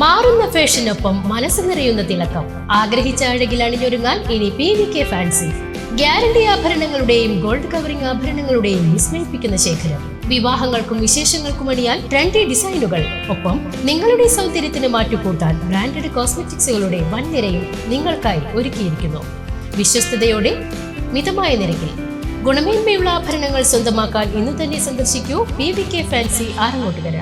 മാറുന്ന ഫാഷനൊപ്പം മനസ്സ് നിറയുന്ന തിളക്കം. ആഗ്രഹിച്ച അഴകിൽ അണിഞ്ഞൊരുങ്ങാൻ ഇനി PVK ഫാൻസി. ഗ്യാരണ്ടി ആഭരണങ്ങളുടെയും ഗോൾഡ് കവറിംഗ് ആഭരണങ്ങളുടെയും വിസ്മയിപ്പിക്കുന്ന ശേഖരം. വിവാഹങ്ങൾക്കും വിശേഷങ്ങൾക്കും അണിയാൻ ട്രെൻഡി ഡിസൈനുകൾ. ഒപ്പം നിങ്ങളുടെ സൗന്ദര്യത്തിന് മാറ്റുകൂട്ടാൻ ബ്രാൻഡഡ് കോസ്മെറ്റിക്സുകളുടെ വൻ നിരയും നിങ്ങൾക്കായി ഒരുക്കിയിരിക്കുന്നു. വിശ്വസ്തയോടെ മിതമായ നിരക്കിൽ ഗുണമേന്മയുള്ള ആഭരണങ്ങൾ സ്വന്തമാക്കാൻ ഇന്ന് തന്നെ സന്ദർശിക്കൂ PVK ഫാൻസി, ആറങ്ങോട്ടുകര.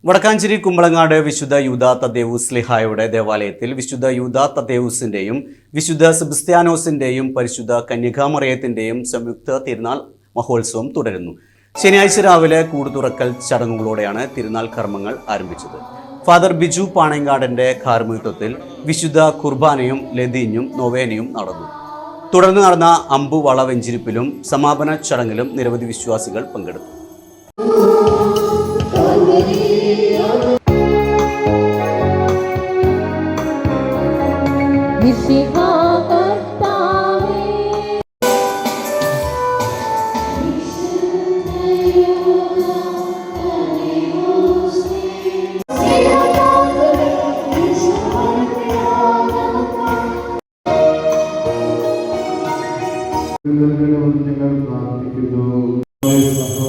വടക്കാഞ്ചേരി കുമ്പളങ്ങാട് വിശുദ്ധ യൂദാ തദ്ദേവൂസ് സ്ലിഹായുടെ ദേവാലയത്തിൽ വിശുദ്ധ യൂദാ തദ്ദേവൂസിന്റെയും വിശുദ്ധ സെബസ്ത്യാനോസിന്റെയും പരിശുദ്ധ കന്യകാമറിയത്തിന്റെയും സംയുക്ത തിരുനാൾ മഹോത്സവം തുടരുന്നു. ശനിയാഴ്ച രാവിലെ കൂടുതുറക്കൽ ചടങ്ങുകളോടെയാണ് തിരുനാൾ കർമ്മങ്ങൾ ആരംഭിച്ചത്. ഫാദർ ബിജു പാണയങ്കാടന്റെ കാർമ്മികത്വത്തിൽ വിശുദ്ധ കുർബാനയും ലതീഞ്ഞും നൊവേനയും നടന്നു. തുടർന്ന് നടന്ന അമ്പുവള വെഞ്ചിരിപ്പിലും സമാപന ചടങ്ങിലും നിരവധി വിശ്വാസികൾ പങ്കെടുത്തു. ഞങ്ങൾ പ്രാർത്ഥിക്കുന്നു.